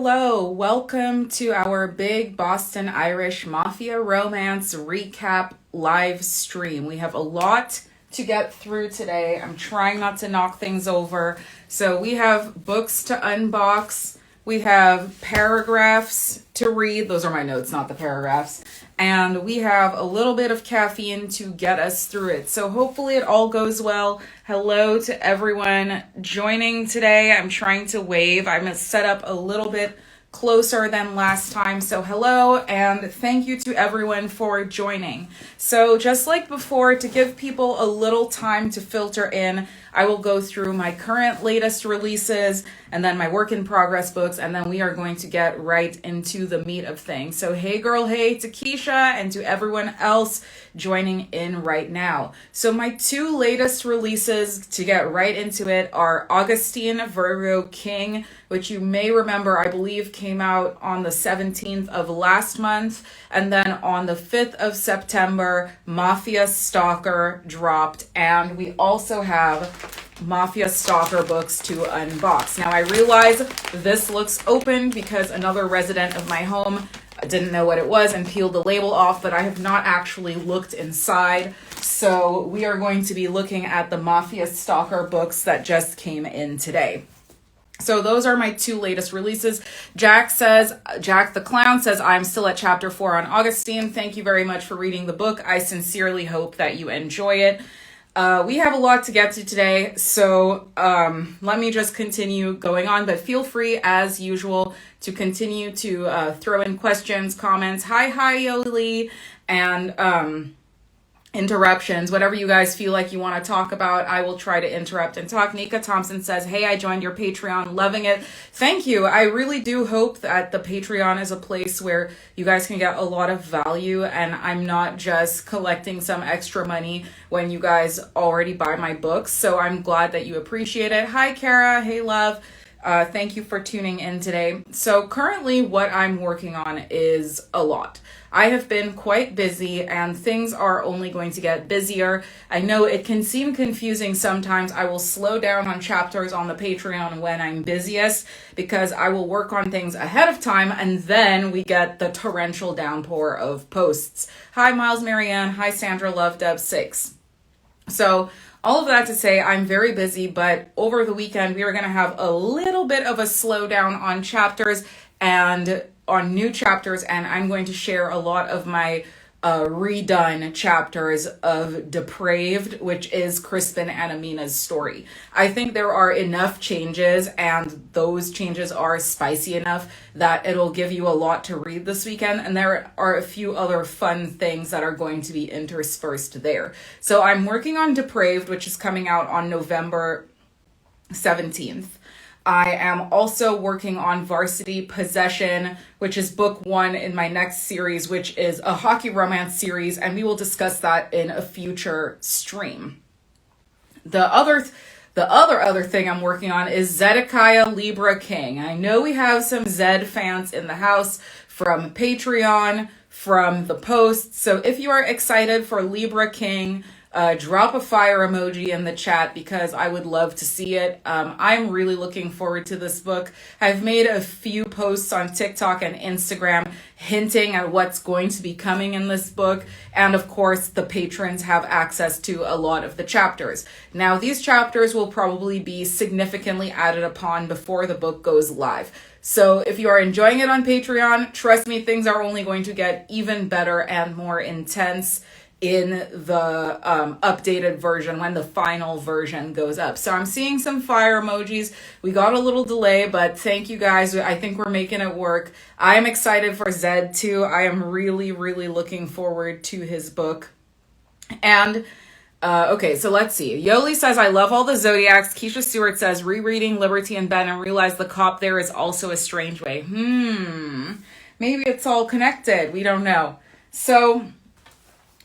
hello. Welcome to our big Boston Irish Mafia Romance recap live stream. We have a lot to get through today. I'm trying not to knock things over. So we have books to unbox. We have paragraphs to read. Those are my notes, not the paragraphs. And we have a little bit of caffeine to get us through it. So hopefully it all goes well. Hello to everyone joining today. I'm trying to wave. I'm set up a little bit closer than last time. So hello, and thank you to everyone for joining. So just like before, to give people a little time to filter in, I will go through my current latest releases and then my work in progress books, and then we are going to get right into the meat of things. So hey girl, hey to Keisha and to everyone else joining in right now. So my two latest releases, to get right into it, are Augustine Virgo King, which you may remember, I believe came out on the 17th of last month. And then on the 5th of September, Mafia Stalker dropped. And we also have Mafia Stalker books to unbox. Now I realize this looks open because another resident of my home didn't know what it was and peeled the label off, but I have not actually looked inside. So we are going to be looking at the Mafia Stalker books that just came in today. So those are my two latest releases. Jack the Clown says, I'm still at chapter 4 on Augustine. Thank you very much for reading the book. I sincerely hope that you enjoy it. We have a lot to get to today, so let me just continue going on, but feel free, as usual, to continue to throw in questions, comments, hi Yoli, and interruptions, whatever you guys feel like you want to talk about. I will try to interrupt and talk. Nika Thompson says, hey, I joined your Patreon, loving it. Thank you. I really do hope that the Patreon is a place where you guys can get a lot of value, and I'm not just collecting some extra money when you guys already buy my books. So I'm glad that you appreciate it. Hi, Kara. Hey, love. Thank you for tuning in today. So currently what I'm working on is a lot. I have been quite busy and things are only going to get busier. I know it can seem confusing sometimes. I will slow down on chapters on the Patreon when I'm busiest because I will work on things ahead of time, and then we get the torrential downpour of posts. Hi, Miles Marianne. Hi, Sandra Love Dub 6. So all of that to say, I'm very busy, but over the weekend, we are going to have a little bit of a slowdown on chapters and on new chapters, and I'm going to share a lot of my redone chapters of Depraved, which is Crispin and Amina's story. I think there are enough changes, and those changes are spicy enough that it'll give you a lot to read this weekend, and there are a few other fun things that are going to be interspersed there. So I'm working on Depraved, which is coming out on November 17th. I am also working on Varsity Possession, which is book 1 in my next series, which is a hockey romance series, and we will discuss that in a future stream. The other thing I'm working on is Zedekiah Libra King. I know we have some Zed fans in the house from Patreon, from the posts. So if you are excited for Libra King, drop a fire emoji in the chat because I would love to see it. I'm really looking forward to this book. I've made a few posts on TikTok and Instagram hinting at what's going to be coming in this book. And of course, the patrons have access to a lot of the chapters. Now, these chapters will probably be significantly added upon before the book goes live. So if you are enjoying it on Patreon, trust me, things are only going to get even better and more intense in the updated version when the final version goes up. So I'm seeing some fire emojis. We got a little delay, but thank you guys. I think we're making it work. I am excited for Zed too. I am really, really looking forward to his book. And okay, so let's see. Yoli says, I love all the Zodiacs. Keisha Stewart says, rereading Liberty and Ben and realize the cop there is also a strange way. Maybe it's all connected. We don't know. So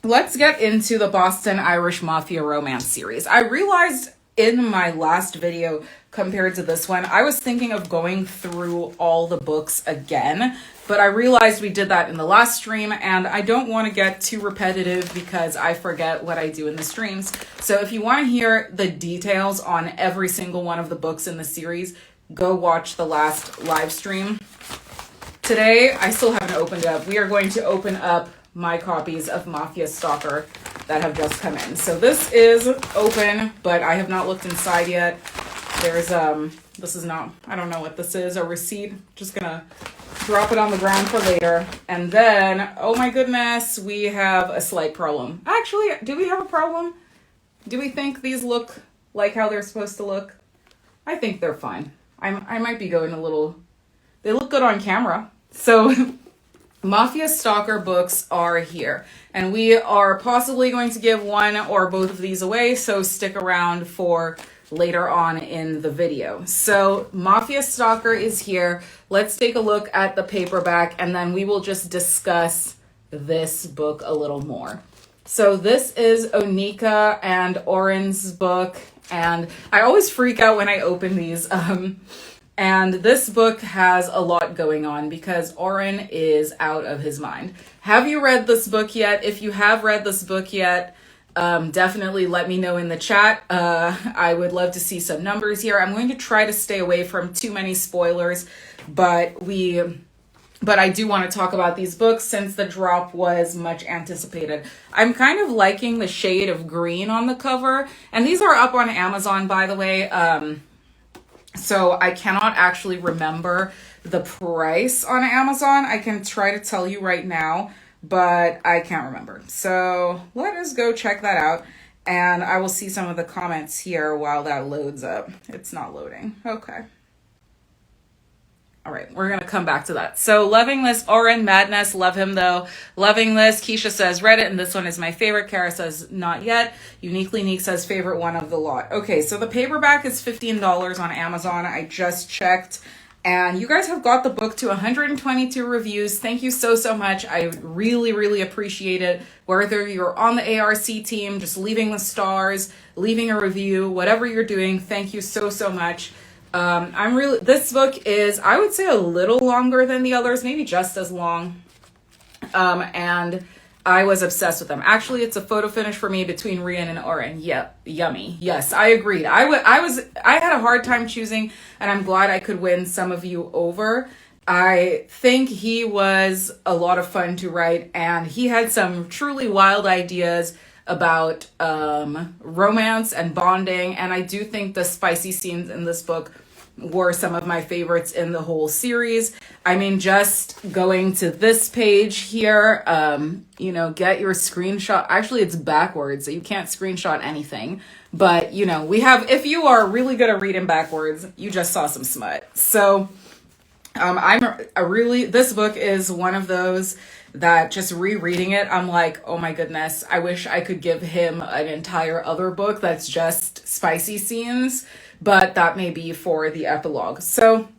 let's get into the Boston Irish Mafia Romance series. I realized in my last video compared to this one, I was thinking of going through all the books again, but I realized we did that in the last stream, and I don't want to get too repetitive because I forget what I do in the streams. So if you want to hear the details on every single one of the books in the series, go watch the last live stream. Today, I still haven't opened up. We are going to open up my copies of Mafia Stalker that have just come in. So this is open, but I have not looked inside yet. There's, this is not, I don't know what this is, a receipt. Just gonna drop it on the ground for later. And then, oh my goodness, we have a slight problem. Actually, do we have a problem? Do we think these look like how they're supposed to look? I think they're fine. I might be going a little, they look good on camera. So Mafia Stalker books are here, and we are possibly going to give one or both of these away, so stick around for later on in the video. So Mafia Stalker is here. Let's take a look at the paperback, and then we will just discuss this book a little more. So this is Onika and Oren's book, and I always freak out when I open these. And this book has a lot going on because Oren is out of his mind. Have you read this book yet? If you have read this book yet, definitely let me know in the chat. I would love to see some numbers here. I'm going to try to stay away from too many spoilers, but I do want to talk about these books since the drop was much anticipated. I'm kind of liking the shade of green on the cover, and these are up on Amazon, by the way. So I cannot actually remember the price on Amazon. I can try to tell you right now, but I can't remember. So let us go check that out, and I will see some of the comments here while that loads up. It's not loading. Okay. All right, we're going to come back to that. So loving this, Oren Madness, love him though. Loving this, Keisha says read it, and this one is my favorite. Kara says not yet. Uniquely Neek says favorite one of the lot. Okay, so the paperback is $15 on Amazon. I just checked, and you guys have got the book to 122 reviews. Thank you so much. I really, really appreciate it. Whether you're on the ARC team, just leaving the stars, leaving a review, whatever you're doing, thank you so much. This book is, I would say, a little longer than the others, maybe just as long. And I was obsessed with them. Actually, it's a photo finish for me between Rian and Oren. Yep, yummy. Yes, I agreed. I had a hard time choosing, and I'm glad I could win some of you over. I think he was a lot of fun to write, and he had some truly wild ideas about romance and bonding, and I do think the spicy scenes in this book were some of my favorites in the whole series. I mean, just going to this page here, get your screenshot. Actually, it's backwards, so you can't screenshot anything, but if you are really good at reading backwards, you just saw some smut. So this book is one of those that just rereading it, I'm like, oh my goodness, I wish I could give him an entire other book that's just spicy scenes, but that may be for the epilogue. So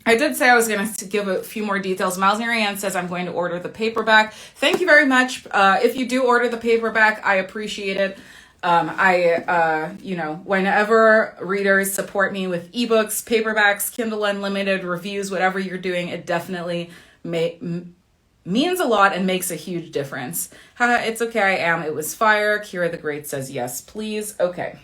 I did say I was going to give a few more details. Miles Narian says I'm going to order the paperback. Thank you very much. If you do order the paperback, I appreciate it. Whenever readers support me with ebooks, paperbacks, Kindle Unlimited, reviews, whatever you're doing, it definitely means a lot and makes a huge difference. It's okay, I am. It was fire. Kira the Great says yes, please. Okay.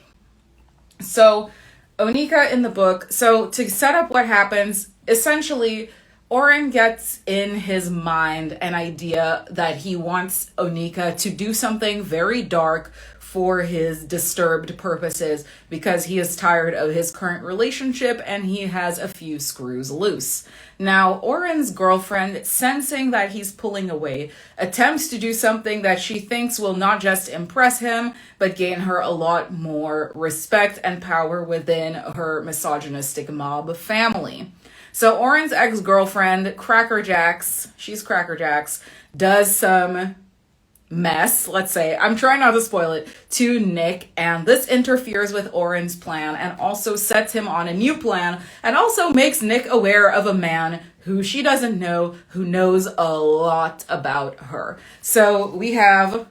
So Onika in the book. So to set up what happens, essentially, Oren gets in his mind an idea that he wants Onika to do something very dark for his disturbed purposes because he is tired of his current relationship and he has a few screws loose. Now, Oren's girlfriend, sensing that he's pulling away, attempts to do something that she thinks will not just impress him, but gain her a lot more respect and power within her misogynistic mob family. So Oren's ex-girlfriend, Cracker Jacks, does some mess, let's say, I'm trying not to spoil it, to Nick, and this interferes with Oren's plan and also sets him on a new plan and also makes Nick aware of a man who she doesn't know, who knows a lot about her. So we have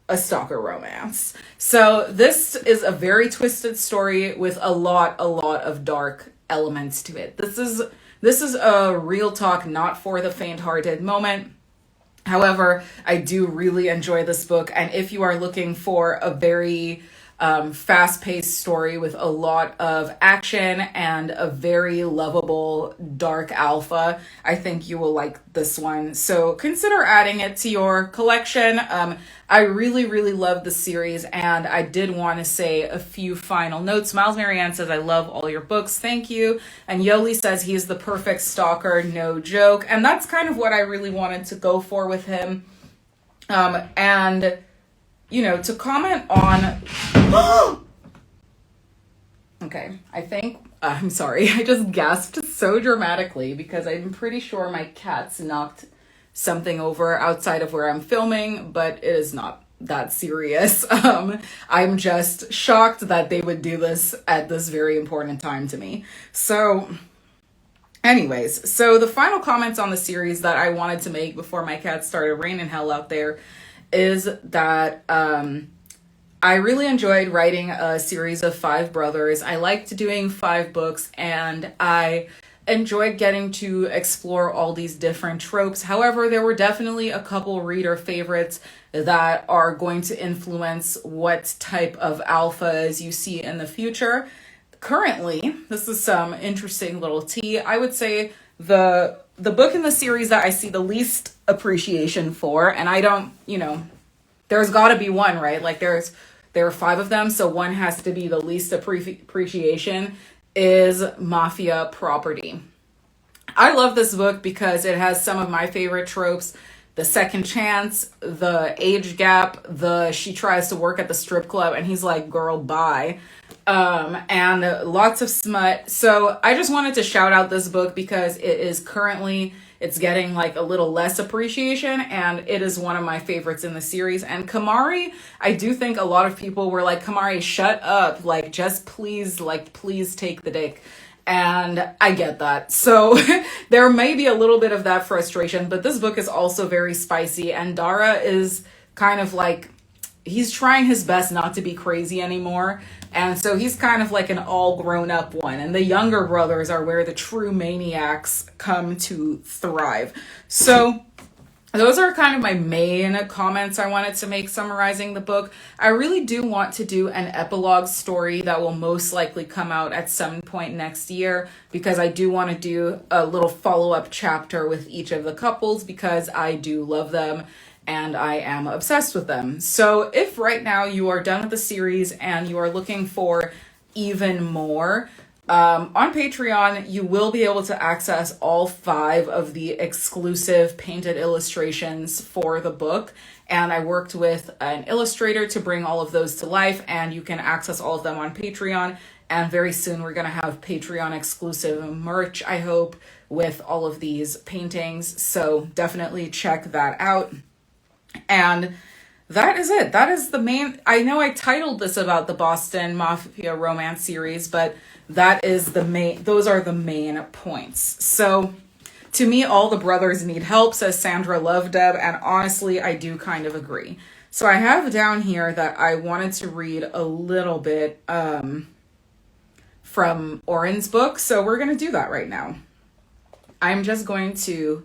a stalker romance. So this is a very twisted story with a lot of dark elements to it. This is a real talk, not for the faint-hearted moment. However, I do really enjoy this book, and if you are looking for a very fast-paced story with a lot of action and a very lovable dark alpha. I think you will like this one. So consider adding it to your collection. I really, really love the series, and I did want to say a few final notes. Miles Marianne says, I love all your books. Thank you. And Yoli says he's the perfect stalker, no joke. And that's kind of what I really wanted to go for with him. And, you know, to comment on... Okay, I think... I'm sorry, I just gasped so dramatically because I'm pretty sure my cats knocked something over outside of where I'm filming, but it is not that serious. I'm just shocked that they would do this at this very important time to me. So anyways, so the final comments on the series that I wanted to make before my cats started raining hell out there is that I really enjoyed writing a series of 5 brothers. I liked doing 5 books, and I enjoyed getting to explore all these different tropes. However, there were definitely a couple reader favorites that are going to influence what type of alphas you see in the future. Currently, this is some interesting little tea. I would say the book in the series that I see the least appreciation for, and I don't, you know, there's got to be one, right? Like there are 5 of them, so one has to be the least appreciation, is Mafia Property. I love this book because it has some of my favorite tropes. The second chance, the age gap, she tries to work at the strip club and he's like, girl, bye. And lots of smut. So I just wanted to shout out this book because it is currently, it's getting like a little less appreciation, and it is one of my favorites in the series. And Kamari, I do think a lot of people were like, Kamari, shut up. Like, just please take the dick. And I get that. So there may be a little bit of that frustration, but this book is also very spicy, and Dara is kind of like, he's trying his best not to be crazy anymore. And so he's kind of like an all grown up one. And the younger brothers are where the true maniacs come to thrive. So those are kind of my main comments I wanted to make summarizing the book. I really do want to do an epilogue story that will most likely come out at some point next year, because I do want to do a little follow-up chapter with each of the couples because I do love them and I am obsessed with them. So if right now you are done with the series and you are looking for even more, on Patreon, you will be able to access all 5 of the exclusive painted illustrations for the book. And I worked with an illustrator to bring all of those to life, and you can access all of them on Patreon. And very soon we're going to have Patreon exclusive merch, I hope, with all of these paintings. So definitely check that out. And that is it. That is the main... I know I titled this about the Boston Mafia Romance series, but that is the main... Those are the main points. So to me, all the brothers need help, says Sandra Lovedeb, and honestly, I do kind of agree. So I have down here that I wanted to read a little bit from Oren's book, so we're going to do that right now. I'm just going to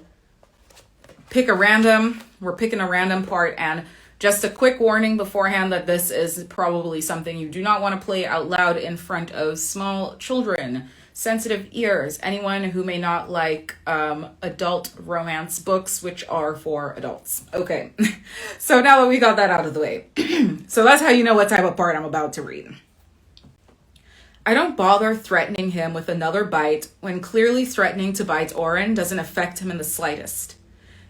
pick a random... We're picking a random part, and just a quick warning beforehand that this is probably something you do not want to play out loud in front of small children, sensitive ears, anyone who may not like adult romance books, which are for adults. Okay, so now that we got that out of the way, so that's how you know what type of part I'm about to read. I don't bother threatening him with another bite when clearly threatening to bite Oren doesn't affect him in the slightest.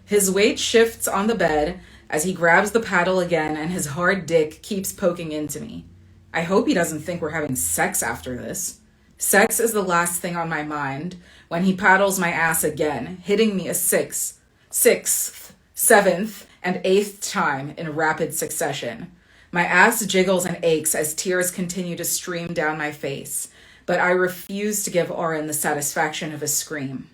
His weight shifts on the bed as he grabs the paddle again, and his hard dick keeps poking into me. I hope he doesn't think we're having sex after this. Sex is the last thing on my mind when he paddles my ass again, hitting me a sixth, 7th, and 8th time in rapid succession. My ass jiggles and aches as tears continue to stream down my face, but I refuse to give Oren the satisfaction of a scream.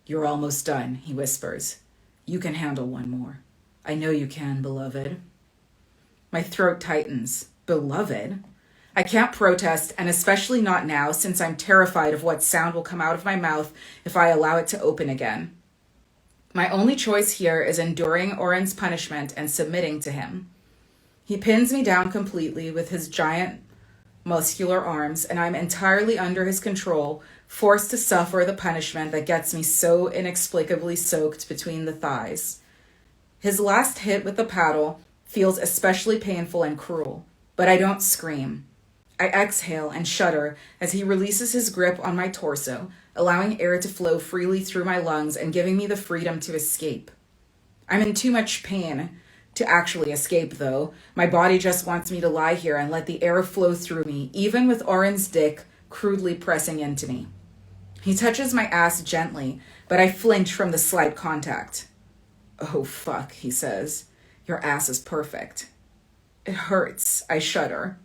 You're almost done, he whispers. You can handle one more. I know you can, beloved. My throat tightens. Beloved? I can't protest, and especially not now, since I'm terrified of what sound will come out of my mouth if I allow it to open again. My only choice here is enduring Oren's punishment and submitting to him. He pins me down completely with his giant muscular arms, and I'm entirely under his control, forced to suffer the punishment that gets me so inexplicably soaked between the thighs. His last hit with the paddle feels especially painful and cruel, but I don't scream. I exhale and shudder as he releases his grip on my torso, allowing air to flow freely through my lungs and giving me the freedom to escape. I'm in too much pain to actually escape, though. My body just wants me to lie here and let the air flow through me, even with Oren's dick crudely pressing into me. He touches my ass gently, but I flinch from the slight contact. "Oh, fuck," he says. "Your ass is perfect." "It hurts," I shudder.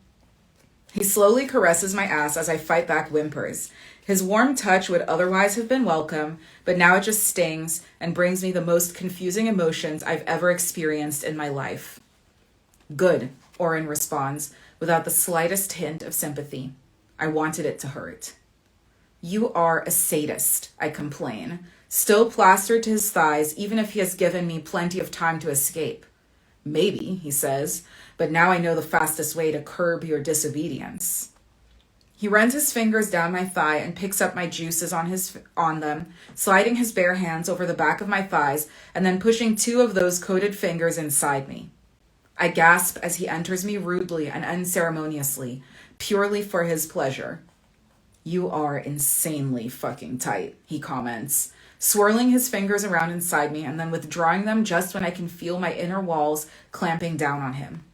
He slowly caresses my ass as I fight back whimpers. His warm touch would otherwise have been welcome, but now it just stings and brings me the most confusing emotions I've ever experienced in my life. "Good," Oren responds, without the slightest hint of sympathy. I wanted it to hurt. "You are a sadist," I complain, still plastered to his thighs, even if he has given me plenty of time to escape. "Maybe," he says, "but now I know the fastest way to curb your disobedience." He runs his fingers down my thigh and picks up my juices on them, sliding his bare hands over the back of my thighs and then pushing two of those coated fingers inside me. I gasp as he enters me rudely and unceremoniously, purely for his pleasure. "You are insanely fucking tight," he comments, swirling his fingers around inside me and then withdrawing them just when I can feel my inner walls clamping down on him.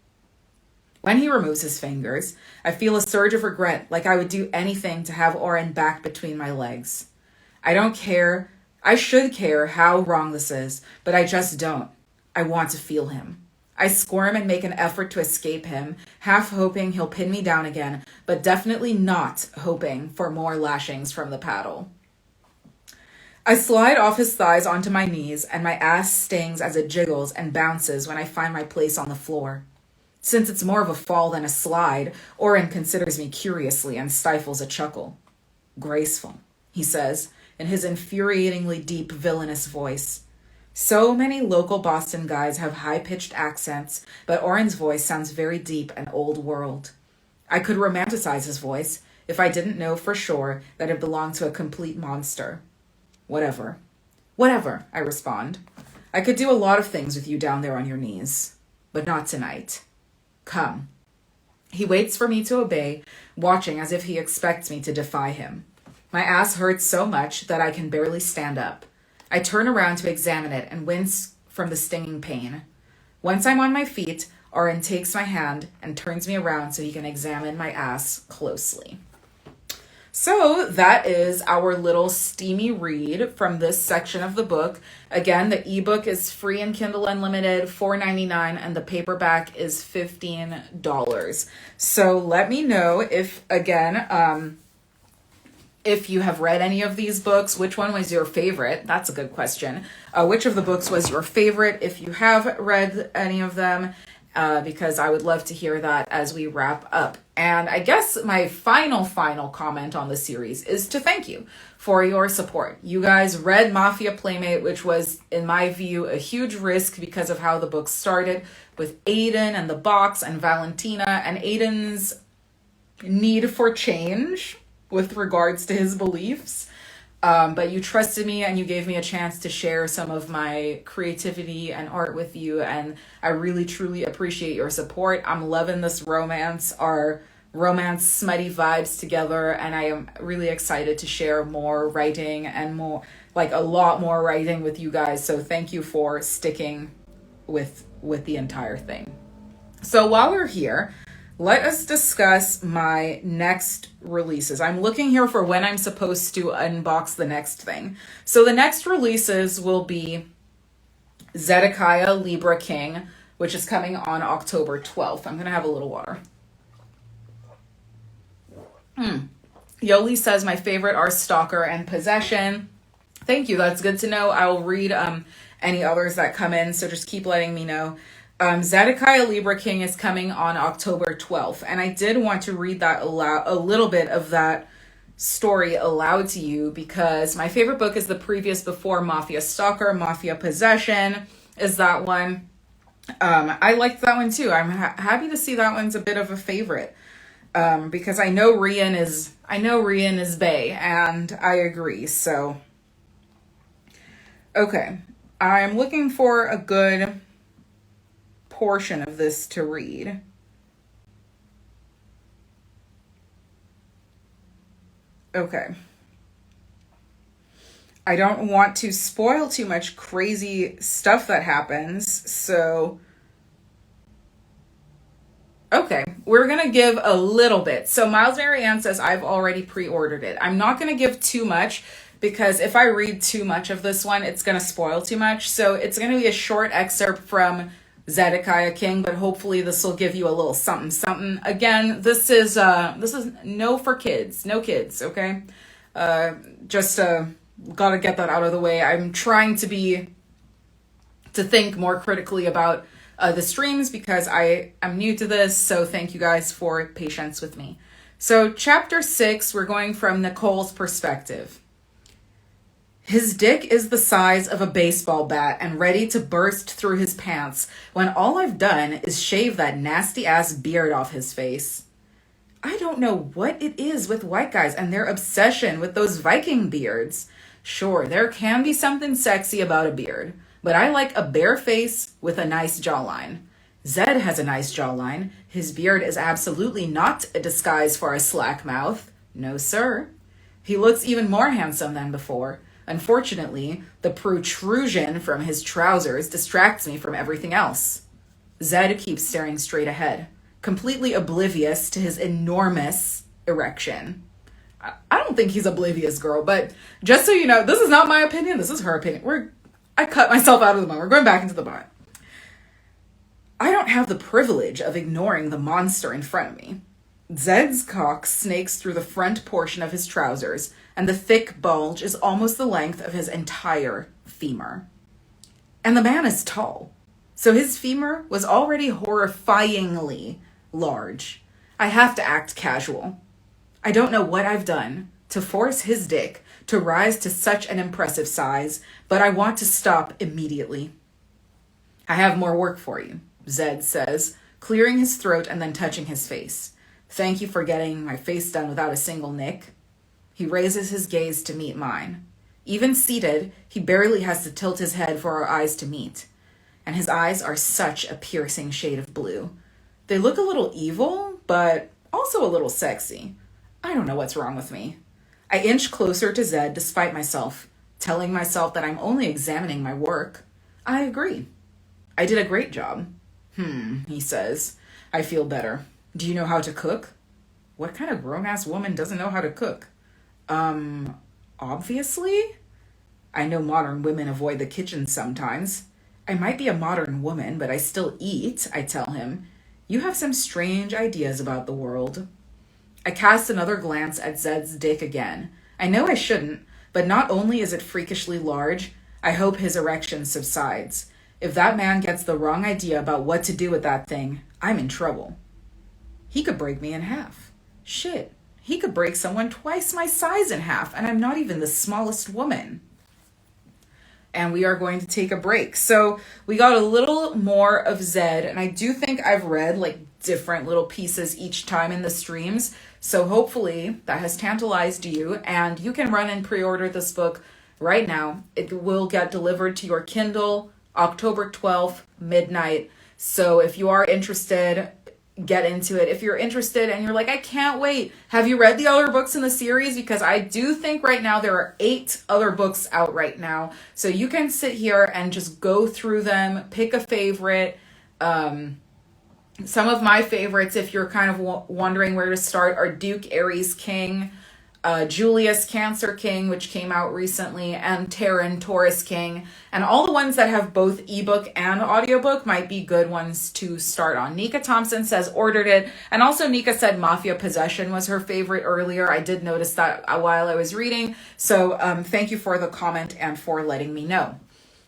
When he removes his fingers, I feel a surge of regret, like I would do anything to have Oren back between my legs. I don't care. I should care how wrong this is, but I just don't. I want to feel him. I squirm and make an effort to escape him, half hoping he'll pin me down again, but definitely not hoping for more lashings from the paddle. I slide off his thighs onto my knees, and my ass stings as it jiggles and bounces when I find my place on the floor. Since it's more of a fall than a slide, Oren considers me curiously and stifles a chuckle. "Graceful," he says, in his infuriatingly deep, villainous voice. So many local Boston guys have high-pitched accents, but Oren's voice sounds very deep and old world. I could romanticize his voice if I didn't know for sure that it belonged to a complete monster. "Whatever." "Whatever," I respond. "I could do a lot of things with you down there on your knees, but not tonight. Come." He waits for me to obey, watching as if he expects me to defy him. My ass hurts so much that I can barely stand up. I turn around to examine it and wince from the stinging pain. Once I'm on my feet, Oren takes my hand and turns me around so he can examine my ass closely. So that is our little steamy read from this section of the book. Again, the ebook is free in Kindle Unlimited, $4.99, and the paperback is $15. So let me know if, again, if you have read any of these books, which one was your favorite? That's a good question. Which of the books was your favorite if you have read any of them? Because I would love to hear that as we wrap up. And I guess my final comment on the series is to thank you for your support. You guys read Mafia Playmate, which was, in my view, a huge risk because of how the book started with Aiden and the box and Valentina and Aiden's need for change with regards to his beliefs. But you trusted me and you gave me a chance to share some of my creativity and art with you. And I really, truly appreciate your support. I'm loving this romance, our romance smutty vibes together. And I am really excited to share more writing and more, like a lot more writing with you guys. So thank you for sticking with the entire thing. So while we're here, let us discuss my next releases. I'm looking here for when I'm supposed to unbox the next thing. So the next releases will be Zedekiah, Libra King, which is coming on October 12th. I'm going to have a little water. Yoli says my favorite are Stalker and Possession. Thank you. That's good to know. I will read any others that come in, so just keep letting me know. Zedekiah Libra King is coming on October 12th, and I did want to read that a little bit of that story aloud to you because my favorite book is the previous before Mafia Stalker. Mafia Possession is that one. I liked that one too. I'm happy to see that one's a bit of a favorite. Because I know Rian is bae, and I agree. So, okay, I'm looking for a good portion of this to read. Okay. I don't want to spoil too much crazy stuff that happens, so okay, we're gonna give a little bit. So Miles Marianne says I've already pre-ordered it. I'm not gonna give too much because if I read too much of this one, it's gonna spoil too much. So it's gonna be a short excerpt from Zedekiah King, but hopefully this will give you a little something something. Again, this is no for kids, no kids, okay? Just gotta get that out of the way. I'm trying to think more critically about the streams because I am new to this, so thank you guys for patience with me. So chapter 6, we're going from Nicole's perspective. His dick is the size of a baseball bat and ready to burst through his pants when all I've done is shave that nasty ass beard off his face. I don't know what it is with white guys and their obsession with those Viking beards. Sure, there can be something sexy about a beard, but I like a bare face with a nice jawline. Zed has a nice jawline. His beard is absolutely not a disguise for a slack mouth. No, sir. He looks even more handsome than before. Unfortunately, the protrusion from his trousers distracts me from everything else. Zed keeps staring straight ahead, completely oblivious to his enormous erection. I don't think he's oblivious, girl, but just so you know, this is not my opinion. This is her opinion. I cut myself out of the bun. We're going back into the bun. I don't have the privilege of ignoring the monster in front of me. Zed's cock snakes through the front portion of his trousers, and the thick bulge is almost the length of his entire femur. And the man is tall, so his femur was already horrifyingly large. I have to act casual. I don't know what I've done to force his dick to rise to such an impressive size, but I want to stop immediately. I have more work for you, Zed says, clearing his throat and then touching his face. Thank you for getting my face done without a single nick. He raises his gaze to meet mine. Even seated, he barely has to tilt his head for our eyes to meet. And his eyes are such a piercing shade of blue. They look a little evil, but also a little sexy. I don't know what's wrong with me. I inch closer to Zed despite myself, telling myself that I'm only examining my work. I agree. I did a great job. He says. I feel better. Do you know how to cook? What kind of grown-ass woman doesn't know how to cook? Obviously? I know modern women avoid the kitchen sometimes. I might be a modern woman, but I still eat, I tell him. You have some strange ideas about the world. I cast another glance at Zed's dick again. I know I shouldn't, but not only is it freakishly large, I hope his erection subsides. If that man gets the wrong idea about what to do with that thing, I'm in trouble. He could break me in half. Shit, he could break someone twice my size in half, and I'm not even the smallest woman. And we are going to take a break. So we got a little more of Zed, and I do think I've read like different little pieces each time in the streams. So hopefully that has tantalized you, and you can run and pre-order this book right now. It will get delivered to your Kindle October 12th, midnight. So if you are interested, get into it. If you're interested and you're like, I can't wait, have you read the other books in the series? Because I do think right now there are 8 other books out right now. So you can sit here and just go through them, pick a favorite. Some of my favorites, if you're kind of wondering where to start, are Duke Aries King, Julius Cancer King, which came out recently, and Terran Taurus King. And all the ones that have both ebook and audiobook might be good ones to start on. Nika Thompson says ordered it. And also Nika said Mafia Possession was her favorite earlier. I did notice that while I was reading. So thank you for the comment and for letting me know.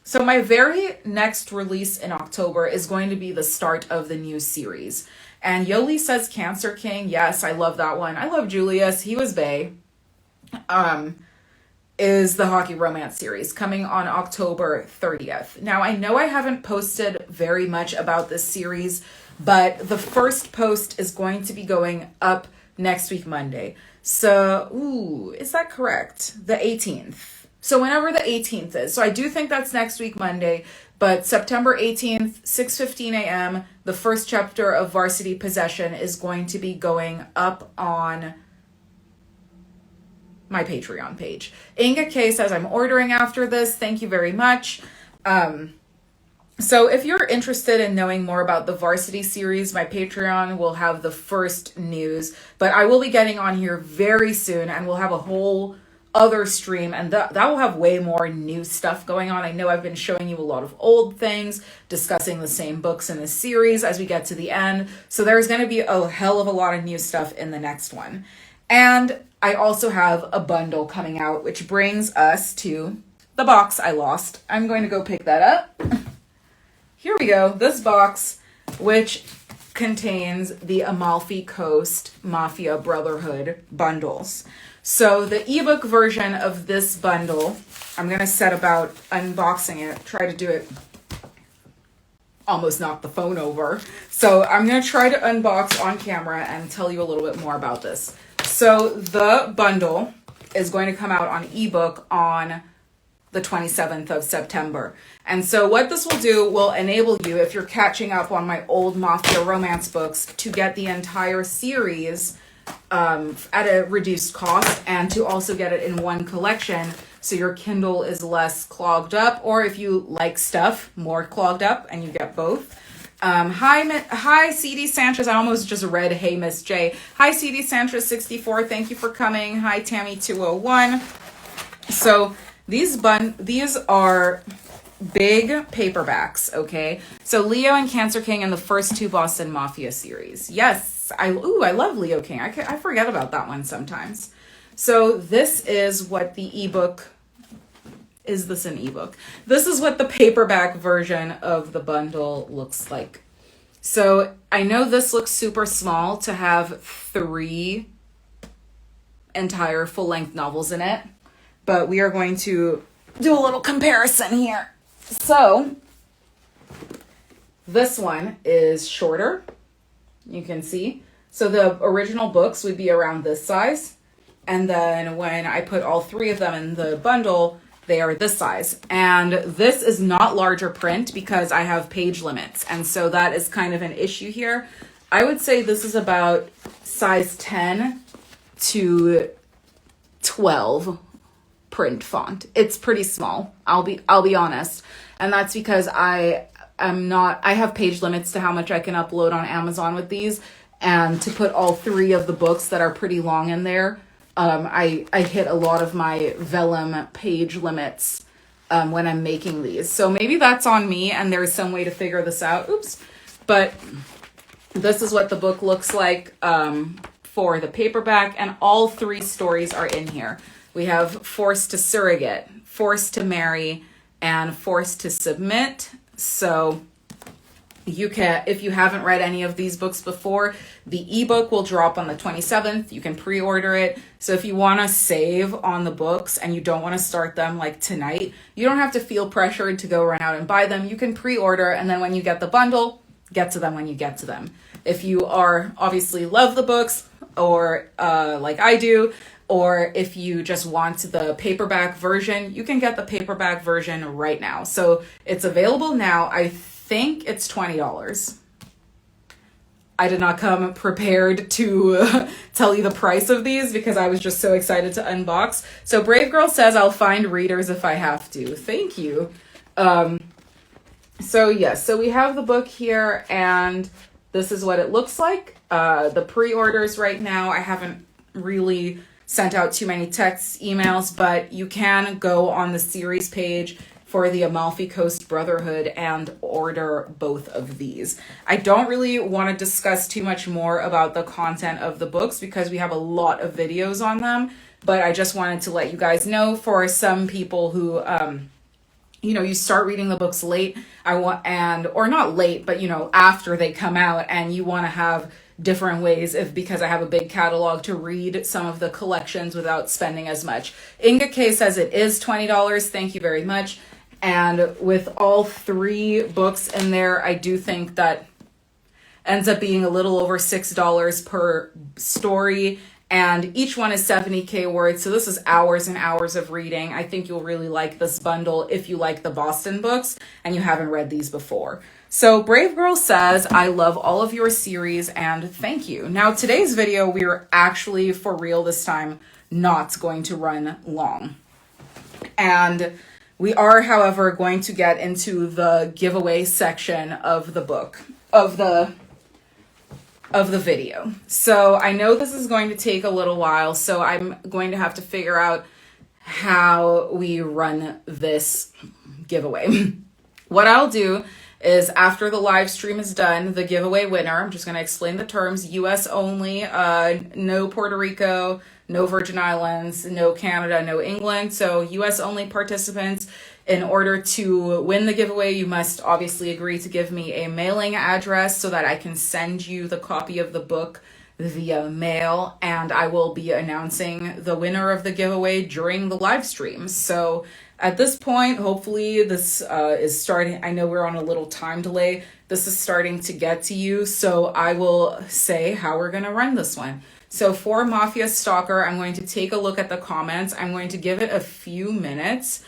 So my very next release in October is going to be the start of the new series. And Yoli says Cancer King. Yes, I love that one. I love Julius. He was bae. is the Hockey Romance series coming on October 30th. Now, I know I haven't posted very much about this series, but the first post is going to be going up next week, Monday. So, is that correct? The 18th. So whenever the 18th is. So I do think that's next week, Monday. But September 18th, 6:15 a.m., the first chapter of Varsity Possession is going to be going up on my Patreon page. Inga K says, I'm ordering after this. Thank you very much. So if you're interested in knowing more about the Varsity series, my Patreon will have the first news. But I will be getting on here very soon, and we'll have a whole other stream, and that will have way more new stuff going on. I know I've been showing you a lot of old things, discussing the same books in the series as we get to the end. So there's going to be a hell of a lot of new stuff in the next one. And I also have a bundle coming out, which brings us to the box I lost. I'm going to go pick that up. Here we go. This box, which contains the Amalfi Coast Mafia Brotherhood bundles. So the ebook version of this bundle, I'm going to set about unboxing it, try to do it, almost knock the phone over. So I'm going to try to unbox on camera and tell you a little bit more about this. So the bundle is going to come out on ebook on the 27th of September. And so what this will do will enable you, if you're catching up on my old Mafia Romance books, to get the entire series at a reduced cost, and to also get it in one collection so your Kindle is less clogged up, or if you like stuff more clogged up and you get both. Hi CD Sanchez. I almost just read hey Miss J. Hi CD Sanchez 64, thank you for coming. Hi Tammy 201. So these are big paperbacks, okay? So Leo and Cancer King and the first two Boston Mafia series. Yes, I love Leo King. I forget about that one sometimes. So this is what the ebook, is this an ebook? This is what the paperback version of the bundle looks like. So I know this looks super small to have 3 entire full-length novels in it, but we are going to do a little comparison here. So this one is shorter, you can see. So the original books would be around this size. And then when I put all 3 of them in the bundle, they are this size. And this is not larger print because I have page limits. And so that is kind of an issue here. I would say this is about size 10 to 12 print font. It's pretty small. I'll be honest. And that's because I have page limits to how much I can upload on Amazon with these. And to put all 3 of the books that are pretty long in there, I hit a lot of my vellum page limits when I'm making these. So maybe that's on me and there's some way to figure this out. Oops. But this is what the book looks like for the paperback, and all 3 stories are in here. We have Forced to Surrogate, Forced to Marry, and Forced to Submit. So you can, if you haven't read any of these books before, the ebook will drop on the 27th. You can pre-order it. So if you want to save on the books and you don't want to start them like tonight, you don't have to feel pressured to go run out and buy them. You can pre-order, and then when you get the bundle, get to them when you get to them. If you are obviously love the books, or like I do, or if you just want the paperback version, you can get the paperback version right now. So it's available now. I think it's $20. I did not come prepared to tell you the price of these because I was just so excited to unbox. So Brave Girl says, I'll find readers if I have to. Thank you. So yes, so we have the book here, and this is what it looks like. The pre-orders right now, I haven't really sent out too many texts, emails, but you can go on the series page for the Amalfi Coast Brotherhood and order both of these. I don't really want to discuss too much more about the content of the books because we have a lot of videos on them, but I just wanted to let you guys know, for some people who, you start reading the books late, or not late, but after they come out, and you want to have different ways because I have a big catalog to read some of the collections without spending as much. Inga K says it is $20. Thank you very much. And with all 3 books in there, I do think that ends up being a little over $6 per story, and each one is 70K words, so this is hours and hours of reading. I think you'll really like this bundle if you like the Boston books and you haven't read these before. So Brave Girl says, I love all of your series and thank you. Now today's video, we are actually for real this time not going to run long. And we are, however, going to get into the giveaway section of the book, of the video. So I know this is going to take a little while, so I'm going to have to figure out how we run this giveaway. What I'll do is after the live stream is done, the giveaway winner, I'm just going to explain the terms, US only, no Puerto Rico, no Virgin Islands, no Canada, no England. So US only participants. In order to win the giveaway, you must obviously agree to give me a mailing address so that I can send you the copy of the book via mail, and I will be announcing the winner of the giveaway during the live stream. So at this point, hopefully this is starting. I know we're on a little time delay. This is starting to get to you, so I will say how we're going to run this one. So for Mafia Stalker, I'm going to take a look at the comments. I'm going to give it a few minutes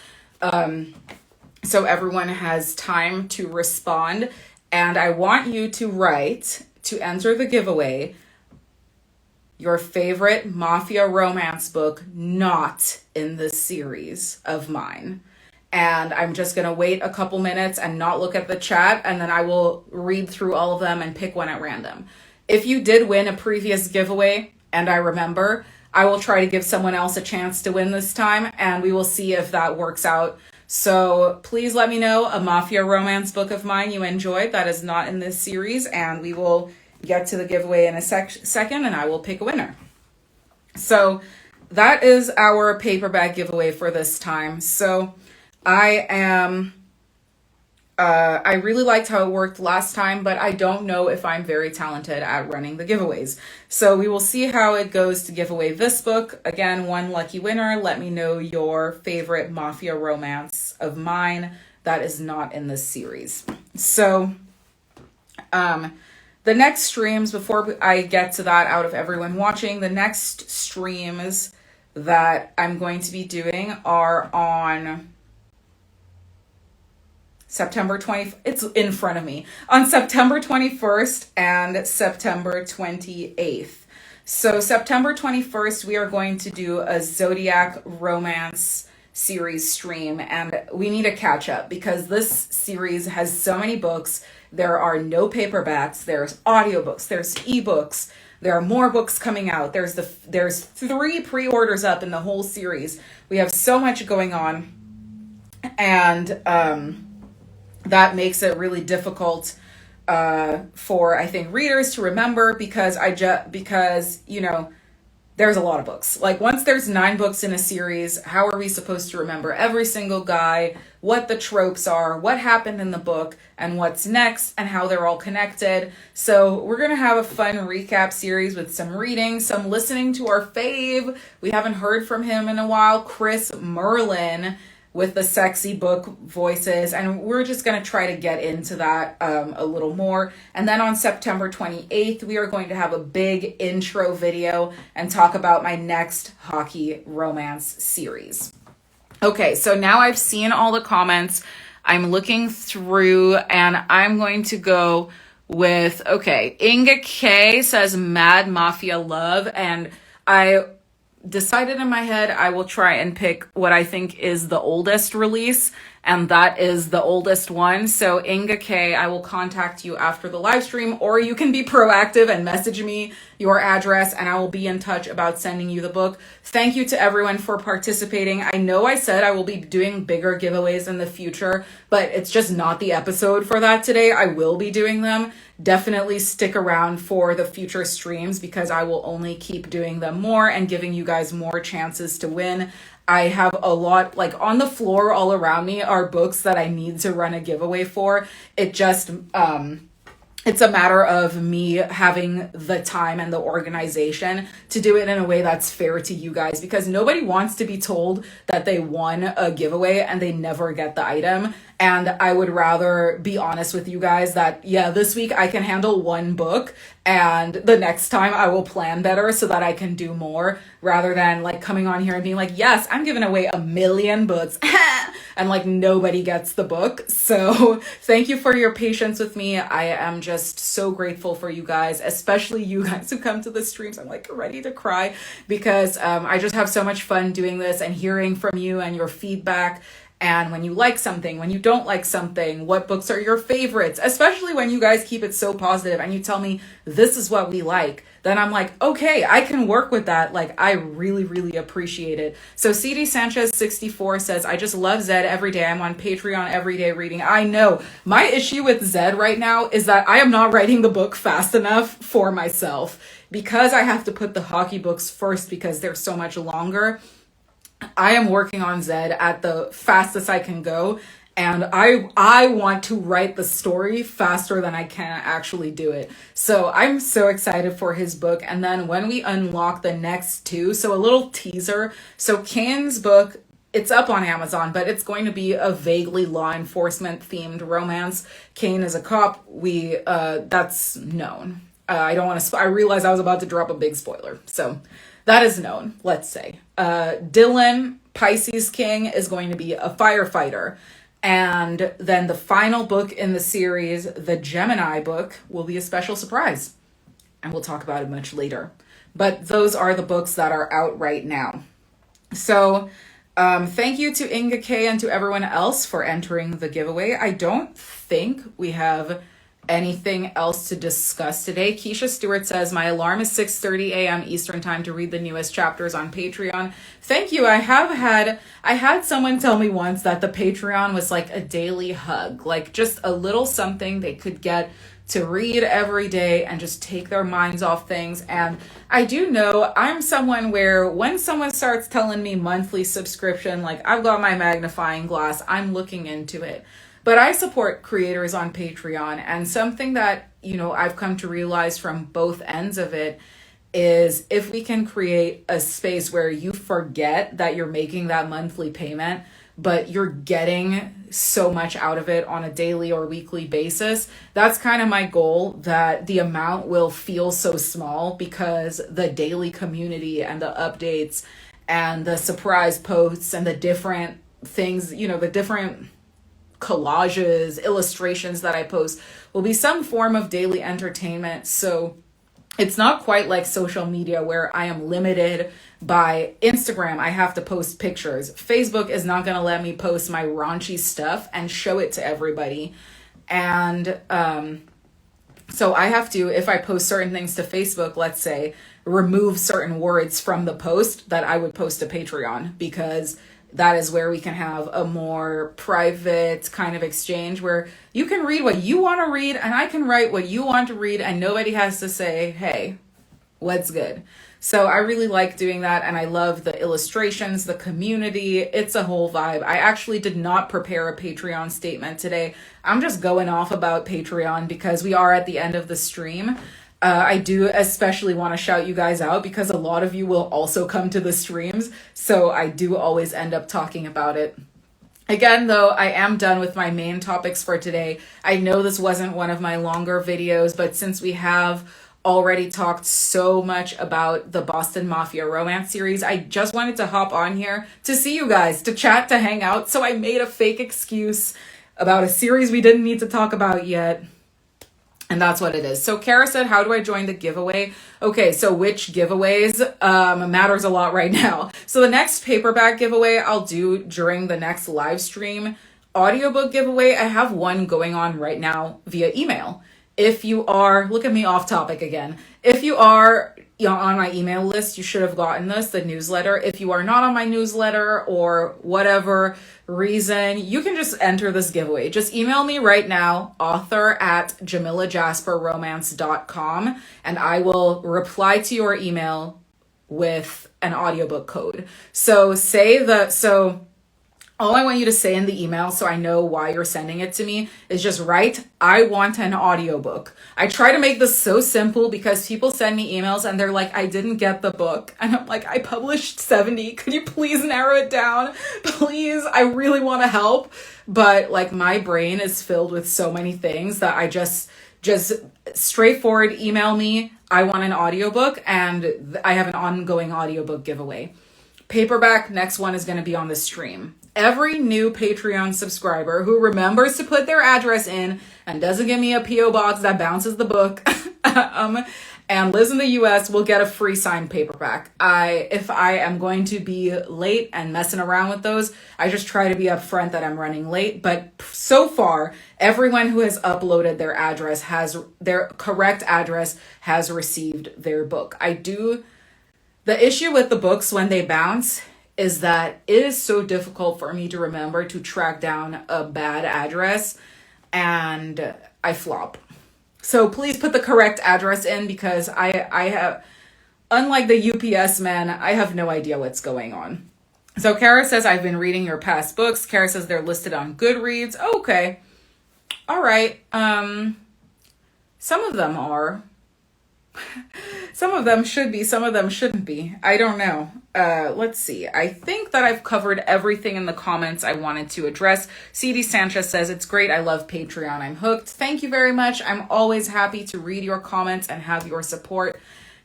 so everyone has time to respond, and I want you to write, to enter the giveaway, your favorite Mafia romance book not in this series of mine. And I'm just going to wait a couple minutes and not look at the chat, and then I will read through all of them and pick one at random. If you did win a previous giveaway, and I remember, I will try to give someone else a chance to win this time, and we will see if that works out. So please let me know a Mafia romance book of mine you enjoyed that is not in this series, and we will get to the giveaway in a second, and I will pick a winner. So that is our paperback giveaway for this time. So I really liked how it worked last time, but I don't know if I'm very talented at running the giveaways. So we will see how it goes to give away this book. Again, one lucky winner. Let me know your favorite Mafia romance of mine that is not in this series. So the next streams, before I get to that out of everyone watching, the next streams that I'm going to be doing are on September 20th, it's in front of me, on September 21st and September 28th. So September 21st, we are going to do a Zodiac romance series stream, and we need to catch up because this series has so many books. There are no paperbacks, there's audiobooks, there's ebooks, there are more books coming out. There's 3 pre-orders up in the whole series. We have so much going on, and that makes it really difficult for, I think, readers to remember because you know, there's a lot of books. Like once there's 9 books in a series, how are we supposed to remember every single guy, what the tropes are, what happened in the book, and what's next, and how they're all connected? So we're going to have a fun recap series with some reading, some listening to our fave. We haven't heard from him in a while, Chris Merlin, with the sexy book voices, and we're just going to try to get into that a little more. And then on September 28th, we are going to have a big intro video and talk about my next hockey romance series. Okay, so now I've seen all the comments. I'm looking through, and I'm going to go with, okay, Inga K says Mad Mafia Love, and I decided in my head I will try and pick what I think is the oldest release, and that is the oldest one. So Inga K, I will contact you after the live stream, or you can be proactive and message me your address and I will be in touch about sending you the book. Thank you to everyone for participating. I know I said I will be doing bigger giveaways in the future, but it's just not the episode for that today. I will be doing them. Definitely stick around for the future streams because I will only keep doing them more and giving you guys more chances to win. I have a lot, like on the floor all around me are books that I need to run a giveaway for. It just, it's a matter of me having the time and the organization to do it in a way that's fair to you guys, because nobody wants to be told that they won a giveaway and they never get the item. And I would rather be honest with you guys that, yeah, this week I can handle one book and the next time I will plan better so that I can do more, rather than like coming on here and being like, yes, I'm giving away 1,000,000 books and like nobody gets the book. So thank you for your patience with me. I am just so grateful for you guys, especially you guys who come to the streams. I'm like ready to cry because I just have so much fun doing this and hearing from you and your feedback. And when you like something, when you don't like something, what books are your favorites, especially when you guys keep it so positive and you tell me this is what we like, then I'm like, okay, I can work with that. Like, I really, really appreciate it. So CD Sanchez 64 says, I just love Zed every day. I'm on Patreon every day reading. I know. My issue with Zed right now is that I am not writing the book fast enough for myself, because I have to put the hockey books first because they're so much longer. I am working on Zed at the fastest I can go, and I want to write the story faster than I can actually do it. So I'm so excited for his book. And then when we unlock the next two, so a little teaser. So Kane's book, it's up on Amazon, but it's going to be a vaguely law enforcement themed romance. Kane is a cop. That's known. I don't want to, I realized I was about to drop a big spoiler. So that is known, let's say. Dylan, Pisces King, is going to be a firefighter. And then the final book in the series, the Gemini book, will be a special surprise. And we'll talk about it much later. But those are the books that are out right now. So thank you to Inga K and to everyone else for entering the giveaway. I don't think we have anything else to discuss today. Keisha Stewart says, my alarm is 6:30 a.m. Eastern time to read the newest chapters on Patreon. Thank you. I had someone tell me once that the Patreon was like a daily hug, like just a little something they could get to read every day and just take their minds off things. And I do know I'm someone where when someone starts telling me monthly subscription, like I've got my magnifying glass, I'm looking into it. But I support creators on Patreon, and something that, I've come to realize from both ends of it is if we can create a space where you forget that you're making that monthly payment, but you're getting so much out of it on a daily or weekly basis, that's kind of my goal, that the amount will feel so small because the daily community and the updates and the surprise posts and the different things, the different collages, illustrations that I post will be some form of daily entertainment. So it's not quite like social media where I am limited by Instagram. I have to post pictures. Facebook is not going to let me post my raunchy stuff and show it to everybody. And so I have to, if I post certain things to Facebook, let's say, remove certain words from the post that I would post to Patreon, because that is where we can have a more private kind of exchange where you can read what you want to read and I can write what you want to read and nobody has to say, hey, what's good? So I really like doing that, and I love the illustrations, the community. It's a whole vibe. I actually did not prepare a Patreon statement today. I'm just going off about Patreon because we are at the end of the stream. I do especially want to shout you guys out because a lot of you will also come to the streams. So I do always end up talking about it. Again, though, I am done with my main topics for today. I know this wasn't one of my longer videos, but since we have already talked so much about the Boston Mafia Romance series, I just wanted to hop on here to see you guys, to chat, to hang out. So I made a fake excuse about a series we didn't need to talk about yet. And that's what it is. So Kara said, how do I join the giveaway? Okay, so which giveaways matters a lot right now. So the next paperback giveaway I'll do during the next live stream. Audiobook giveaway, I have one going on right now via email. If you are, look at me off topic again. If you are on my email list, you should have gotten this, the newsletter. If you are not on my newsletter or whatever reason, you can just enter this giveaway. Just email me right now, author@JamilaJasperRomance.com, and I will reply to your email with an audiobook code. So All I want you to say in the email, so I know why you're sending it to me, is just write, I want an audiobook. I try to make this so simple because people send me emails and they're like, I didn't get the book. And I'm like, I published 70. Could you please narrow it down? Please, I really want to help. But like my brain is filled with so many things that I just straightforward email me, I want an audiobook, and I have an ongoing audiobook giveaway. Paperback, next one is going to be on the stream. Every new Patreon subscriber who remembers to put their address in and doesn't give me a P.O. box that bounces the book and lives in the US will get a free signed paperback. If I am going to be late and messing around with those, I just try to be upfront that I'm running late. But so far, everyone who has uploaded their address their correct address has received their book. The issue with the books when they bounce is that it is so difficult for me to remember to track down a bad address, and I flop. So please put the correct address in, because I have, unlike the UPS man, I have no idea what's going on. So Kara says, I've been reading your past books. Kara says they're listed on Goodreads. Oh, okay. All right. Some of them are. Some of them should be, some of them shouldn't be. I don't know. Let's see. I think that I've covered everything in the comments I wanted to address. CD Sanchez says, it's great. I love Patreon. I'm hooked. Thank you very much. I'm always happy to read your comments and have your support.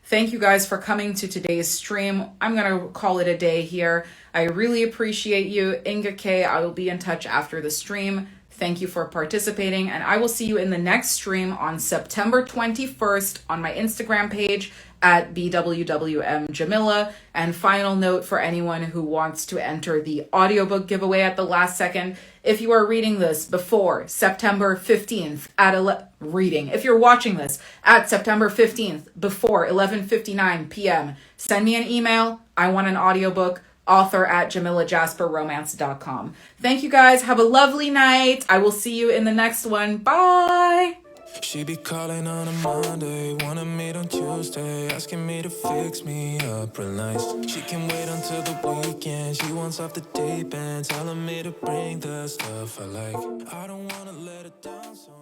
Thank you guys for coming to today's stream. I'm going to call it a day here. I really appreciate you. Inga K, I will be in touch after the stream. Thank you for participating, and I will see you in the next stream on September 21st on my Instagram page at BWWM And final note for anyone who wants to enter the audiobook giveaway at the last second, if you are reading this before September 15th if you're watching this at September 15th before 11:59 p.m., send me an email. I want an audiobook. author@JamilaJasperRomance.com. Thank you guys. Have a lovely night. I will see you in the next one. Bye. She be calling on a Monday, wanna meet on Tuesday, asking me to fix me up real nice. She can wait until the weekend, she wants off the deep end, telling me to bring the stuff I like. I don't wanna let her down, so